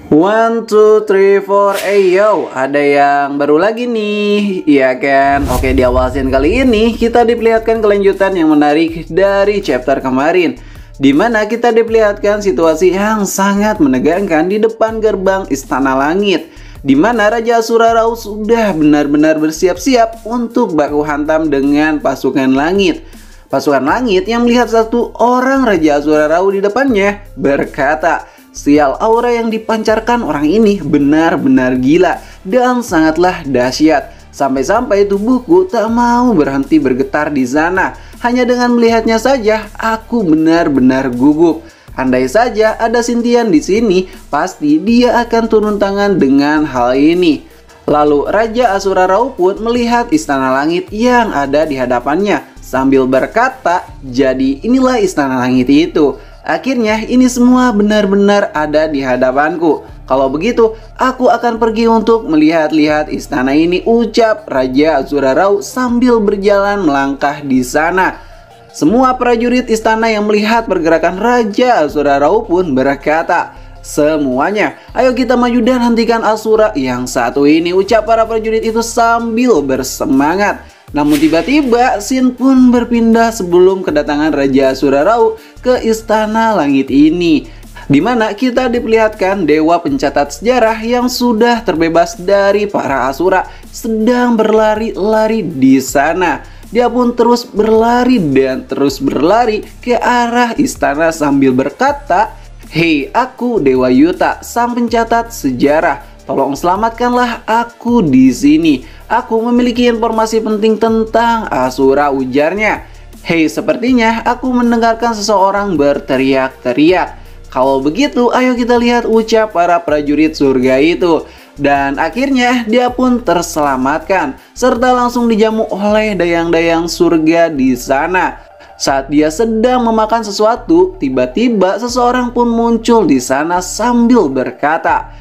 One, two, three, four, yo, ada yang baru lagi nih, iya kan? Oke, di awal scene kali ini kita diperlihatkan kelanjutan yang menarik dari chapter kemarin, dimana kita diperlihatkan situasi yang sangat menegangkan di depan gerbang Istana Langit, dimana Raja Asura Rau sudah benar-benar bersiap-siap untuk baku hantam dengan pasukan langit. Pasukan langit yang melihat satu orang Raja Asura Rau di depannya berkata, "Sial, aura yang dipancarkan orang ini benar-benar gila dan sangatlah dahsyat. Sampai-sampai tubuhku tak mau berhenti bergetar di sana. Hanya dengan melihatnya saja, aku benar-benar gugup. Andai saja ada Sintian di sini, pasti dia akan turun tangan dengan hal ini." Lalu Raja Asura Rau pun melihat Istana Langit yang ada di hadapannya sambil berkata, "Jadi inilah Istana Langit itu. Akhirnya ini semua benar-benar ada di hadapanku. Kalau begitu, aku akan pergi untuk melihat-lihat istana ini," ucap Raja Asura Rau sambil berjalan melangkah di sana. Semua prajurit istana yang melihat pergerakan Raja Asura Rau pun berkata, "Semuanya, ayo kita maju dan hentikan Asura yang satu ini," ucap para prajurit itu sambil bersemangat. Namun tiba-tiba scene pun berpindah sebelum kedatangan Raja Asura Rau ke Istana Langit ini, dimana kita diperlihatkan dewa pencatat sejarah yang sudah terbebas dari para Asura sedang berlari-lari di sana. Dia pun terus berlari dan terus berlari ke arah istana sambil berkata, "Hei, aku Dewa Yuta, sang pencatat sejarah. Tolong selamatkanlah aku di sini. Aku memiliki informasi penting tentang Asura," ujarnya. "Hei, sepertinya aku mendengarkan seseorang berteriak-teriak. Kalau begitu, ayo kita lihat," ucap para prajurit surga itu. Dan akhirnya dia pun terselamatkan serta langsung dijamu oleh dayang-dayang surga di sana. Saat dia sedang memakan sesuatu, tiba-tiba seseorang pun muncul di sana sambil berkata,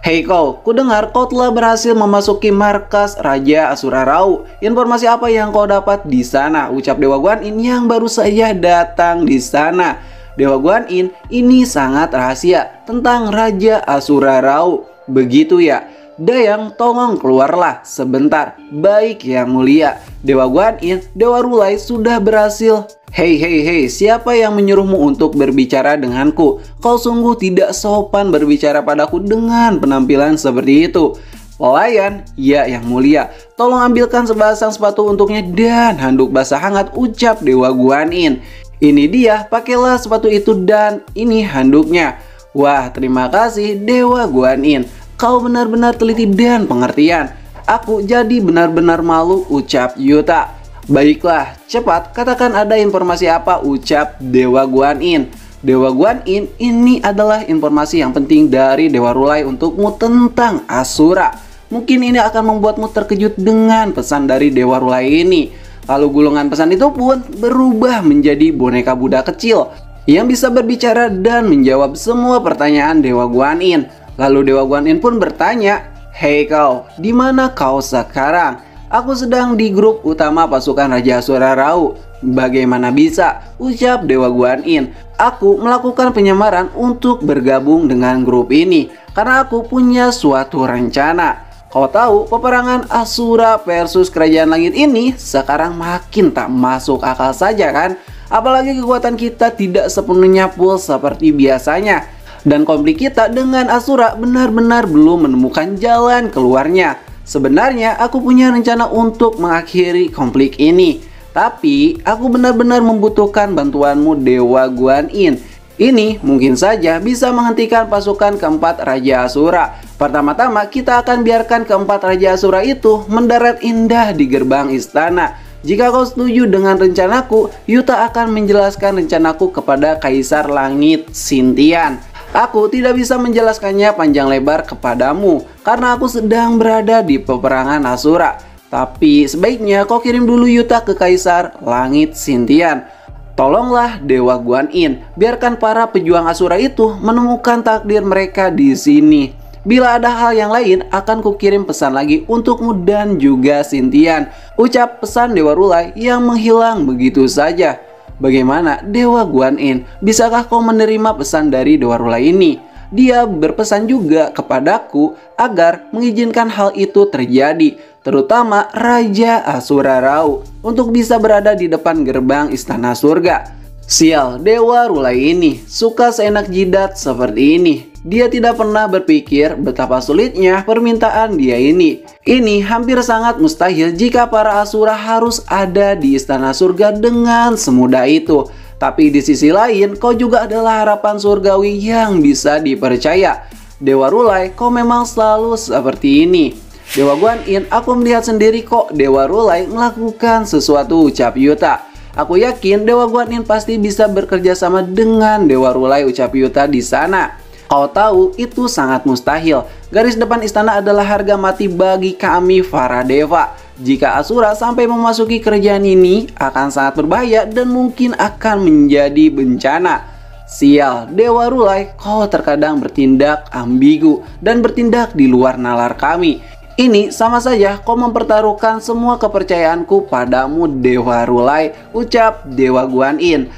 "Hei kau, kudengar kau telah berhasil memasuki markas Raja Asura Rau. Informasi apa yang kau dapat di sana?" ucap Dewa Guanyin yang baru saja datang di sana. "Dewa Guanyin, ini sangat rahasia tentang Raja Asura Rau." "Begitu ya? Dayang, tolong keluarlah sebentar." "Baik yang mulia." Dewa Guanyin, Dewa Rulai sudah berhasil. Hei, siapa yang menyuruhmu untuk berbicara denganku? Kau sungguh tidak sopan berbicara padaku dengan penampilan seperti itu." "Pelayan, ya yang mulia. Tolong ambilkan sepasang sepatu untuknya dan handuk basah hangat," ucap Dewa Guanyin. "Ini dia, pakailah sepatu itu dan ini handuknya." "Wah, terima kasih Dewa Guanyin. Kau benar-benar teliti dan pengertian. Aku jadi benar-benar malu," ucap Yuta. "Baiklah, cepat katakan ada informasi apa," ucap Dewa Guanyin. "Dewa Guanyin, ini adalah informasi yang penting dari Dewa Rulai untukmu tentang Asura. Mungkin ini akan membuatmu terkejut dengan pesan dari Dewa Rulai ini." Lalu gulungan pesan itu pun berubah menjadi boneka Buddha kecil yang bisa berbicara dan menjawab semua pertanyaan Dewa Guanyin. Lalu Dewa Guanyin pun bertanya, "Hei kau, di mana kau sekarang?" "Aku sedang di grup utama pasukan Raja Asura Rau." "Bagaimana bisa?" ucap Dewa Guanyin. "Aku melakukan penyamaran untuk bergabung dengan grup ini karena aku punya suatu rencana. Kau tahu, peperangan Asura versus Kerajaan Langit ini sekarang makin tak masuk akal saja kan? Apalagi kekuatan kita tidak sepenuhnya full seperti biasanya. Dan konflik kita dengan Asura benar-benar belum menemukan jalan keluarnya. Sebenarnya aku punya rencana untuk mengakhiri konflik ini. Tapi aku benar-benar membutuhkan bantuanmu Dewa Guanyin. Ini mungkin saja bisa menghentikan pasukan keempat Raja Asura. Pertama-tama kita akan biarkan keempat Raja Asura itu mendarat indah di gerbang istana. Jika kau setuju dengan rencanaku, Yuta akan menjelaskan rencanaku kepada Kaisar Langit Sintian. Aku tidak bisa menjelaskannya panjang lebar kepadamu karena aku sedang berada di peperangan Asura. Tapi sebaiknya kau kirim dulu Yuta ke Kaisar Langit Sintian. Tolonglah Dewa Guanyin, biarkan para pejuang Asura itu menemukan takdir mereka di sini. Bila ada hal yang lain, akan kukirim pesan lagi untukmu dan juga Sintian, ucap pesan Dewa Rulai yang menghilang begitu saja. "Bagaimana Dewa Guanyin? Bisakah kau menerima pesan dari Dewa Rulai ini?" dia berpesan juga kepadaku agar mengizinkan hal itu terjadi, terutama Raja Asura Rau, untuk bisa berada di depan gerbang istana surga. Sial, Dewa Rulai ini suka seenak jidat seperti ini. Dia tidak pernah berpikir betapa sulitnya permintaan dia ini. Ini hampir sangat mustahil jika para Asura harus ada di istana surga dengan semudah itu. Tapi di sisi lain, kau juga adalah harapan surgawi yang bisa dipercaya. Dewa Rulai, kau memang selalu seperti ini. Dewa Guan Yin, aku melihat sendiri kok Dewa Rulai melakukan sesuatu, ucap Yuta. Aku yakin Dewa Guan Yin pasti bisa bekerja sama dengan Dewa Rulai, ucap Yuta di sana. Kau tahu itu sangat mustahil. Garis depan istana adalah harga mati bagi kami para dewa. Jika Asura sampai memasuki kerajaan ini akan sangat berbahaya dan mungkin akan menjadi bencana. Sial, Dewa Rulai, kau terkadang bertindak ambigu dan bertindak di luar nalar kami. Ini sama saja kau mempertaruhkan semua kepercayaanku padamu, Dewa Rulai, ucap Dewa Guan Yin.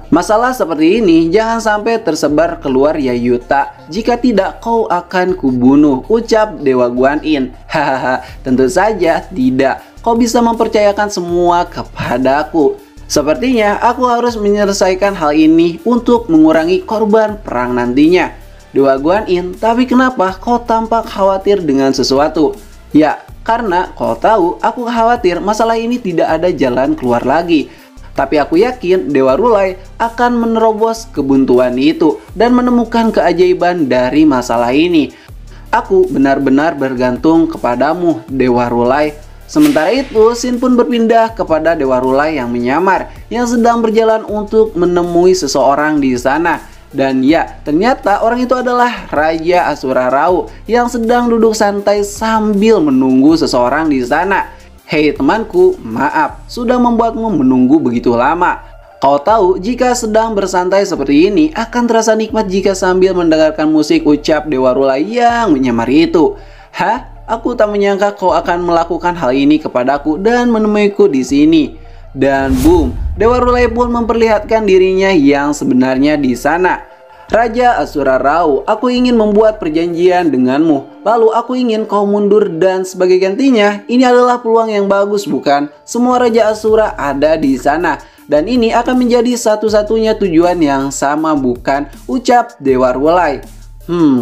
Masalah seperti ini jangan sampai tersebar keluar ya Yuta. Jika tidak kau akan kubunuh, ucap Dewa Guan Yin. Hahaha, tentu saja tidak. Kau bisa mempercayakan semua kepadaku. Sepertinya aku harus menyelesaikan hal ini untuk mengurangi korban perang nantinya. Dewa Guan Yin, tapi kenapa kau tampak khawatir dengan sesuatu? Ya, karena kau tahu aku khawatir masalah ini tidak ada jalan keluar lagi. Tapi aku yakin Dewa Rulai akan menerobos kebuntuan itu dan menemukan keajaiban dari masalah ini. Aku benar-benar bergantung kepadamu, Dewa Rulai. Sementara itu, Shin pun berpindah kepada Dewa Rulai yang menyamar, yang sedang berjalan untuk menemui seseorang di sana. Dan ya, ternyata orang itu adalah Raja Asura Rau yang sedang duduk santai sambil menunggu seseorang di sana. Hei temanku, maaf sudah membuatmu menunggu begitu lama. Kau tahu jika sedang bersantai seperti ini akan terasa nikmat jika sambil mendengarkan musik, ucap Dewa Rulai yang menyamar itu. Hah? Aku tak menyangka kau akan melakukan hal ini kepadaku dan menemuiku di sini. Dan boom, Dewa Rulai pun memperlihatkan dirinya yang sebenarnya di sana. Raja Asura Rau, aku ingin membuat perjanjian denganmu. Lalu aku ingin kau mundur dan sebagai gantinya, ini adalah peluang yang bagus bukan? Semua Raja Asura ada di sana. Dan ini akan menjadi satu-satunya tujuan yang sama bukan? Ucap Dewa Rulai.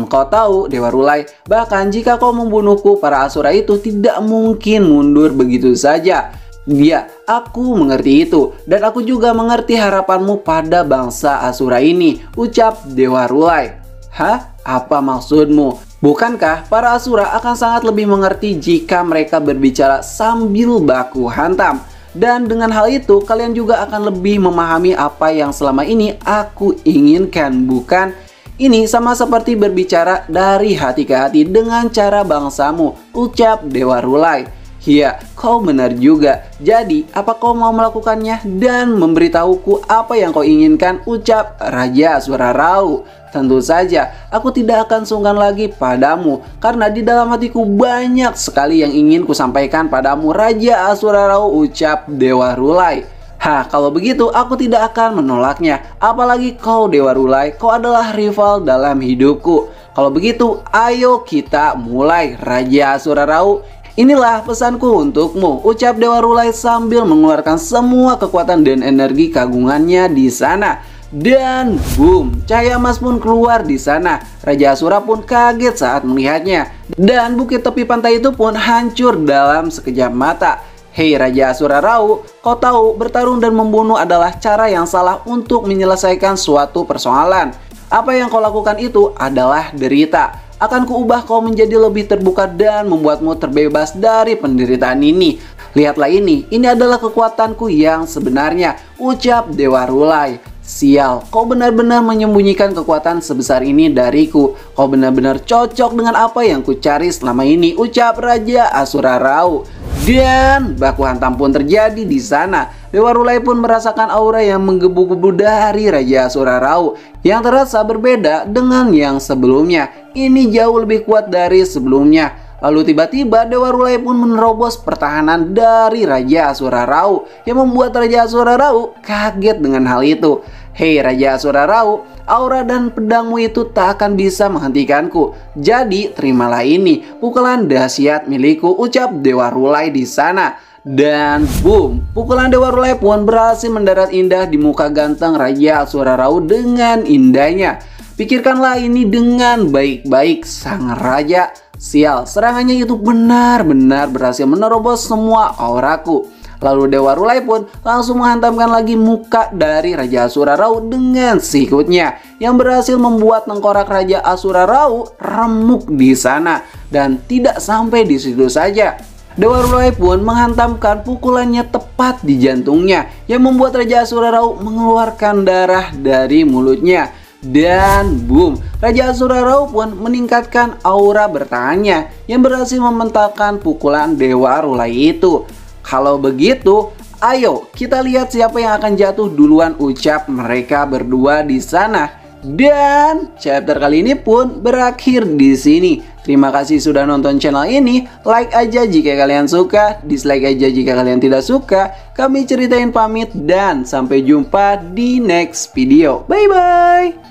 Kau tahu Dewa Rulai, bahkan jika kau membunuhku, para Asura itu tidak mungkin mundur begitu saja. Ya, aku mengerti itu, dan aku juga mengerti harapanmu pada bangsa Asura ini, ucap Dewa Rulai. Hah? Apa maksudmu? Bukankah para Asura akan sangat lebih mengerti jika mereka berbicara sambil baku hantam? Dan dengan hal itu, kalian juga akan lebih memahami apa yang selama ini aku inginkan, bukan? Ini sama seperti berbicara dari hati ke hati dengan cara bangsamu, ucap Dewa Rulai. Ya, kau benar juga. Jadi, apa kau mau melakukannya dan memberitahuku apa yang kau inginkan, ucap Raja Asura Rau. Tentu saja, aku tidak akan sungkan lagi padamu, karena di dalam hatiku banyak sekali yang ingin kusampaikan padamu, Raja Asura Rau, ucap Dewa Rulai. Hah, kalau begitu aku tidak akan menolaknya. Apalagi kau Dewa Rulai, kau adalah rival dalam hidupku. Kalau begitu, ayo kita mulai, Raja Asura Rau. Inilah pesanku untukmu, ucap Dewa Rulai sambil mengeluarkan semua kekuatan dan energi keagungannya di sana. Dan boom, cahaya emas pun keluar di sana. Raja Asura pun kaget saat melihatnya. Dan bukit tepi pantai itu pun hancur dalam sekejap mata. Hei Raja Asura Rau, kau tahu bertarung dan membunuh adalah cara yang salah untuk menyelesaikan suatu persoalan. Apa yang kau lakukan itu adalah derita. Akan kuubah kau menjadi lebih terbuka dan membuatmu terbebas dari penderitaan ini. Lihatlah ini adalah kekuatanku yang sebenarnya, ucap Dewa Rulai. Sial, kau benar-benar menyembunyikan kekuatan sebesar ini dariku. Kau benar-benar cocok dengan apa yang kucari selama ini, ucap Raja Asura Rau. Dan baku hantam pun terjadi di sana. Dewa Rulai pun merasakan aura yang menggebu-gebu dari Raja Asura Rau yang terasa berbeda dengan yang sebelumnya. Ini jauh lebih kuat dari sebelumnya. Lalu tiba-tiba Dewa Rulai pun menerobos pertahanan dari Raja Asura Rau yang membuat Raja Asura Rau kaget dengan hal itu. "Hei Raja Asura Rau, aura dan pedangmu itu tak akan bisa menghentikanku. Jadi terimalah ini, pukulan dahsyat milikku," ucap Dewa Rulai di sana. Dan boom, pukulan Dewa Rulai pun berhasil mendarat indah di muka ganteng Raja Asura Rau dengan indahnya. Pikirkanlah ini dengan baik-baik, sang raja. Sial, serangannya itu benar-benar berhasil menerobos semua auraku. Lalu Dewa Rulai pun langsung menghantamkan lagi muka dari Raja Asura Rau dengan sikutnya, yang berhasil membuat tengkorak Raja Asura Rau remuk di sana. Dan tidak sampai di situ saja, Dewa Rulai pun menghantamkan pukulannya tepat di jantungnya, yang membuat Raja Asura Rau mengeluarkan darah dari mulutnya. Dan boom, Raja Asura Rau pun meningkatkan aura bertahannya, yang berhasil membentangkan pukulan Dewa Rulai itu. Kalau begitu, ayo kita lihat siapa yang akan jatuh duluan, ucap mereka berdua di sana. Dan chapter kali ini pun berakhir di sini. Terima kasih sudah nonton channel ini. Like aja jika kalian suka, dislike aja jika kalian tidak suka. Kami Ceritain pamit dan sampai jumpa di next video. Bye bye.